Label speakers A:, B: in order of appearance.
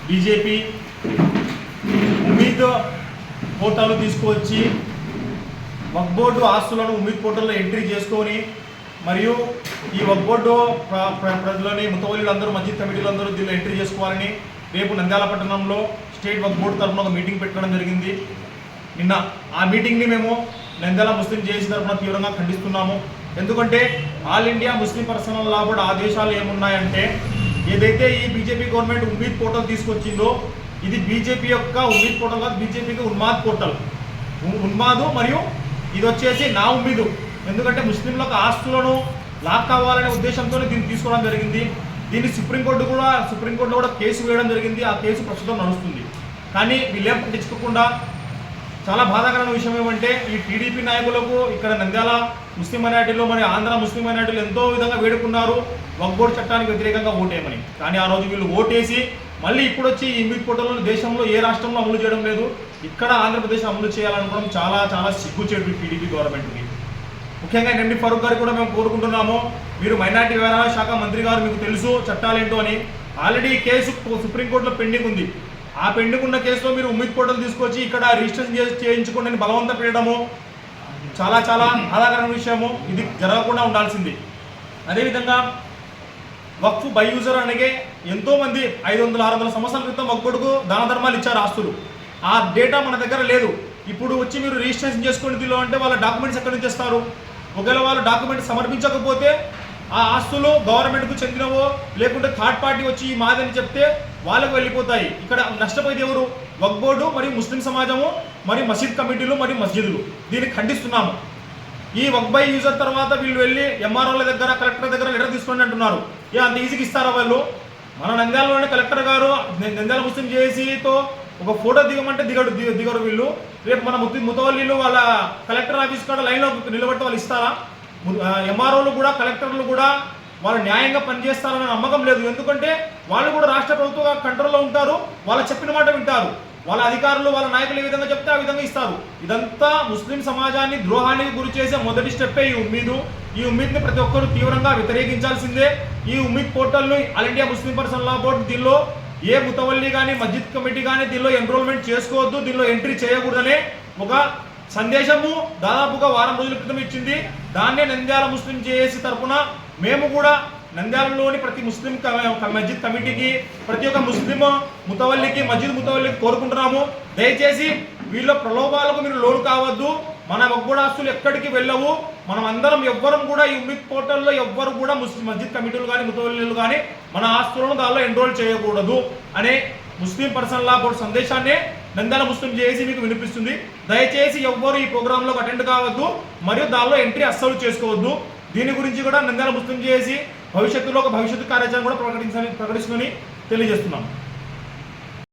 A: BJP Umeed portal తీసుకువచ్చి వక్ఫ్ board ఆస్తులను ఉమ్మీద్ పోర్టల్లో ఎంట్రీ చేసుకొని మరియు ఈ వక్ఫ్ బోర్డు ప్రజలని ముతవల్లిలందరూ మస్జిద్ కమిటీలందరూ దీనిలో ఎంట్రీ చేసుకోవాలని రేపు నంద్యాల పట్టణంలో స్టేట్ వక్ఫ్ బోర్డు తరఫున ఒక మీటింగ్ పెట్టుకోవడం జరిగింది. నిన్న ఆ మీటింగ్ని మేము నంద్యాల ముస్లిం జేఏసీ తరఫున తీవ్రంగా ఖండిస్తున్నాము. ఎందుకంటే ఆల్ ఇండియా ముస్లిం పర్సనల్ లా బోర్డు ఆదేశాలు ఏమున్నాయంటే, ఏదైతే ఈ బీజేపీ గవర్నమెంట్ ఉమ్మీద్ పోర్టల్ తీసుకొచ్చిందో ఇది బీజేపీ యొక్క ఉమ్మీద్ పోర్టల్ కాదు, బీజేపీకి ఉన్మాద్ పోర్టల్. ఉన్మాదు మరియు ఇది వచ్చేసి నా ఉమ్మీదు. ఎందుకంటే ముస్లింలకు ఆస్తులను లాక్ కావాలనే ఉద్దేశంతో దీన్ని తీసుకోవడం జరిగింది. దీన్ని సుప్రీంకోర్టులో కూడా కేసు వేయడం జరిగింది. ఆ కేసు ప్రస్తుతం నడుస్తుంది. కానీ వీళ్ళేం పట్టించుకోకుండా చాలా బాధాకరమైన విషయం ఏమంటే, ఈ టీడీపీ నాయకులకు ఇక్కడ నంద్యాల ముస్లిం మైనార్టీలు మరి ఆంధ్ర ముస్లిం మైనార్టీలు ఎంతో విధంగా వేడుకున్నారు వక్ఫ్ బోర్డు చట్టానికి వ్యతిరేకంగా ఓటేయమని. కానీ ఆ రోజు వీళ్ళు ఓటేసి మళ్ళీ ఇప్పుడు వచ్చి ఈ ఉమ్మీద్ పోర్టల్ దేశంలో ఏ రాష్ట్రంలో అమలు చేయడం లేదు. ఇక్కడ ఆంధ్రప్రదేశ్ అమలు చేయాలనుకోవడం చాలా చాలా సిగ్గుచేటు టీడీపీ గవర్నమెంట్కి. ముఖ్యంగా ఎండి ఫరూక్ గారు కూడా మేము కోరుకుంటున్నాము, మీరు మైనార్టీ వ్యవహారాల శాఖ మంత్రి గారు, మీకు తెలుసు చట్టాలేంటో అని. ఆల్రెడీ ఈ కేసు సుప్రీంకోర్టులో పెండింగ్ ఉంది. ఆ పెండింగ్ ఉన్న కేసులో మీరు ఉమ్మీద్ పోర్టల్ తీసుకొచ్చి ఇక్కడ రిజిస్ట్రేషన్ చేయించుకోండి బలవంతం పెట్టడము చాలా చాలా బాధాకరమైన విషయము. ఇది జరగకుండా ఉండాల్సింది. అదేవిధంగా వక్ఫ్ బై యూజర్ అనగే ఎంతోమంది 500-600 సంవత్సరాల క్రితం వక్ఫ్ బోర్డుకు దాన ధర్మాలు ఇచ్చారు ఆస్తులు. ఆ డేటా మన దగ్గర లేదు. ఇప్పుడు వచ్చి మీరు రిజిస్ట్రేషన్ చేసుకోండి దీనిలో అంటే వాళ్ళ డాక్యుమెంట్స్ ఎక్కడి నుంచి ఇస్తారు? ఒకవేళ వాళ్ళు డాక్యుమెంట్స్ సమర్పించకపోతే ఆ ఆస్తులు గవర్నమెంట్కు చెందినవో లేకుంటే థర్డ్ పార్టీ వచ్చి మాదని చెప్తే వాళ్ళకు వెళ్ళిపోతాయి. ఇక్కడ నష్టపోయేది ఎవరు? వక్ఫ్ బోర్డు మరియు ముస్లిం సమాజము మరియు మసీద్ కమిటీలు మరియు మస్జిదులు. దీన్ని ఖండిస్తున్నాము. ఈ వక్ఫ్ బై యూజర్ తర్వాత వీళ్ళు వెళ్ళి ఎంఆర్ఓల దగ్గర కలెక్టర్ దగ్గర లెటర్ తీసుకోండి అంటున్నారు. అంత ఈజీకి ఇస్తారా వాళ్ళు? మన నంద్యాలలోని కలెక్టర్ గారు నంద్యాల ముస్లిం జేఏసీతో ఒక ఫోటో దిగమంటే దిగరు వీళ్ళు. రేపు మన ముతవల్లీలు వాళ్ళ కలెక్టర్ ఆఫీస్ కాడ లైన్లో నిలబట్టి వాళ్ళు ఇస్తారా? ఎంఆర్ఓలు కూడా కలెక్టర్లు కూడా వాళ్ళు న్యాయంగా పనిచేస్తారన్న నమ్మకం లేదు. ఎందుకంటే వాళ్ళు కూడా రాష్ట్ర ప్రభుత్వ కంట్రోల్లో ఉంటారు. వాళ్ళు చెప్పిన మాట వింటారు. వాళ్ళ అధికారులు వాళ్ళ నాయకులు ఏ విధంగా చెప్తే ఆ విధంగా ఇస్తారు. ఇదంతా ముస్లిం సమాజాన్ని ద్రోహానికి గురి చేసే మొదటి స్టెప్పే ఈ ఉమ్మీదు. ఈ ఉమ్మీద్ని ప్రతి ఒక్కరు తీవ్రంగా వ్యతిరేకించాల్సిందే. ఈ ఉమ్మీద్ పోర్టల్ను ఆల్ ఇండియా ముస్లిం పర్సనల్ లా బోర్డు దీనిలో ఏ ముతవల్లి కానీ మస్జిద్ కమిటీ కానీ దీనిలో ఎన్రోల్మెంట్ చేసుకోవద్దు, దీనిలో ఎంట్రీ చేయకూడదనే ఒక సందేశము దాదాపుగా వారం రోజుల క్రితం ఇచ్చింది. దాన్నే నంద్యాల ముస్లిం జేఏసీ తరఫున మేము కూడా నంద్యాలలోని ప్రతి ముస్లిం మస్జిద్ కమిటీకి ప్రతి ఒక్క ముస్లిం ముతవల్లికి మస్జిద్ ముతవల్లికి కోరుకుంటున్నాము, దయచేసి వీళ్ళ ప్రలోభాలకు మీరు లోను కావద్దు. మన వక్ఫ్ బోర్డు ఆస్తులు ఎక్కడికి వెళ్ళవు. మనం అందరం ఎవ్వరం కూడా ఈ ఉమ్మీద్ పోర్టల్లో ఎవ్వరు కూడా ముస్లిం మస్జిద్ కమిటీలు కానీ ముతవల్లీలు కానీ మన ఆస్తులను దానిలో ఎన్రోల్ చేయకూడదు అనే ముస్లిం పర్సనల్ లా బోర్డు సందేశాన్ని నంద్యాల ముస్లిం జేఏసీ మీకు వినిపిస్తుంది. దయచేసి ఎవ్వరు ఈ ప్రోగ్రాంలోకి అటెండ్ కావద్దు మరియు దానిలో ఎంట్రీ అస్సలు చేసుకోవద్దు. దీని గురించి కూడా నంద్యాల ముస్లిం జేఏసీ భవిష్యత్తులో ఒక భవిష్యత్తు కార్యాచరణ కూడా ప్రకటిస్తుందని తెలియజేస్తున్నాం.